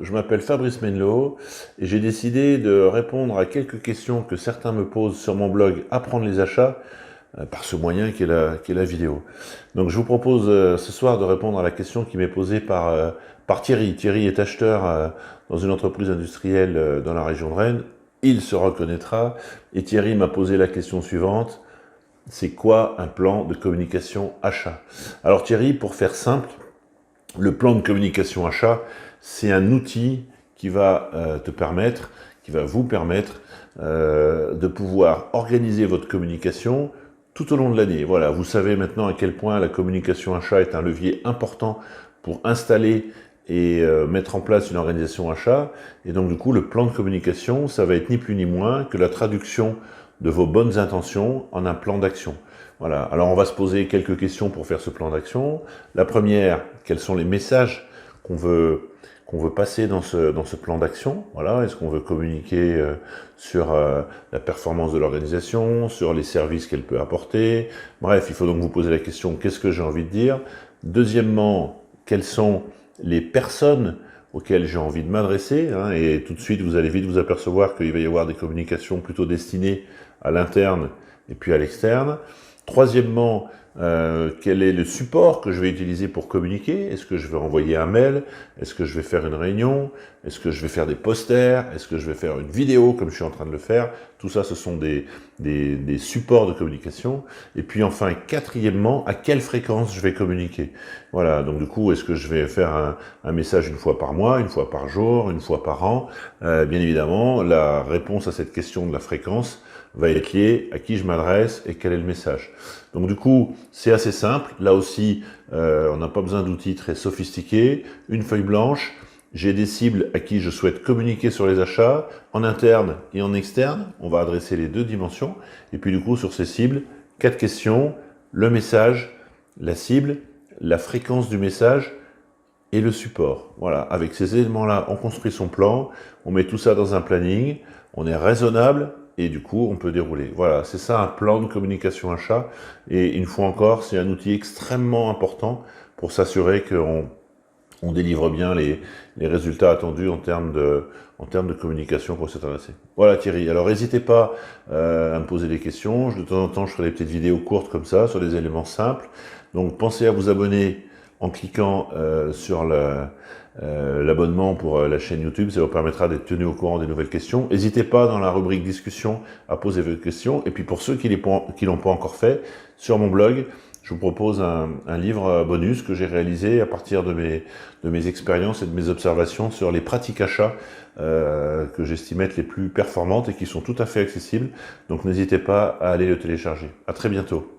je m'appelle Fabrice Menlo et j'ai décidé de répondre à quelques questions que certains me posent sur mon blog Apprendre les achats par ce moyen qu'est la vidéo. Donc je vous propose ce soir de répondre à la question qui m'est posée par Thierry. Thierry est acheteur dans une entreprise industrielle dans la région de Rennes. Il se reconnaîtra et Thierry m'a posé la question suivante. C'est quoi un plan de communication achat? Alors Thierry, pour faire simple, le plan de communication achat, c'est un outil qui va vous permettre de pouvoir organiser votre communication tout au long de l'année. Voilà, vous savez maintenant à quel point la communication achat est un levier important pour installer et mettre en place une organisation achat. Et donc du coup, le plan de communication, ça va être ni plus ni moins que la traduction de vos bonnes intentions en un plan d'action. Voilà, alors on va se poser quelques questions pour faire ce plan d'action. La première, quels sont les messages qu'on veut passer dans ce plan d'action? Voilà, est-ce qu'on veut communiquer sur la performance de l'organisation, sur les services qu'elle peut apporter? Bref, il faut donc vous poser la question, qu'est-ce que j'ai envie de dire? Deuxièmement, quelles sont les personnes auxquelles j'ai envie de m'adresser, hein, et tout de suite vous allez vite vous apercevoir qu'il va y avoir des communications plutôt destinées à l'interne et puis à l'externe. Troisièmement, quel est le support que je vais utiliser pour communiquer? Est-ce que je vais envoyer un mail? Est-ce que je vais faire une réunion? Est-ce que je vais faire des posters? Est-ce que je vais faire une vidéo comme je suis en train de le faire? Tout ça, ce sont des supports de communication. Et puis enfin, quatrièmement, à quelle fréquence je vais communiquer? Voilà, donc du coup, est-ce que je vais faire un message une fois par mois, une fois par jour, une fois par an? Bien évidemment, la réponse à cette question de la fréquence va être liée à qui je m'adresse et quel est le message. Donc du coup, c'est assez simple. Là aussi, on n'a pas besoin d'outils très sophistiqués. Une feuille blanche, j'ai des cibles à qui je souhaite communiquer sur les achats, en interne et en externe. On va adresser les deux dimensions. Et puis du coup, sur ces cibles, 4 questions, le message, la cible, la fréquence du message et le support. Voilà, avec ces éléments-là, on construit son plan, on met tout ça dans un planning, on est raisonnable, et du coup, on peut dérouler. Voilà, c'est ça un plan de communication achat. Et une fois encore, c'est un outil extrêmement important pour s'assurer qu'on délivre bien les résultats attendus en termes de communication pour s'être adressé. Voilà Thierry, alors n'hésitez pas à me poser des questions. De temps en temps, je ferai des petites vidéos courtes comme ça, sur des éléments simples. Donc pensez à vous abonner en cliquant sur l'abonnement pour la chaîne YouTube, ça vous permettra d'être tenu au courant des nouvelles questions. N'hésitez pas dans la rubrique discussion à poser vos questions. Et puis pour ceux qui l'ont pas encore fait, sur mon blog, je vous propose un livre bonus que j'ai réalisé à partir de mes expériences et de mes observations sur les pratiques achats que j'estime être les plus performantes et qui sont tout à fait accessibles. Donc n'hésitez pas à aller le télécharger. À très bientôt.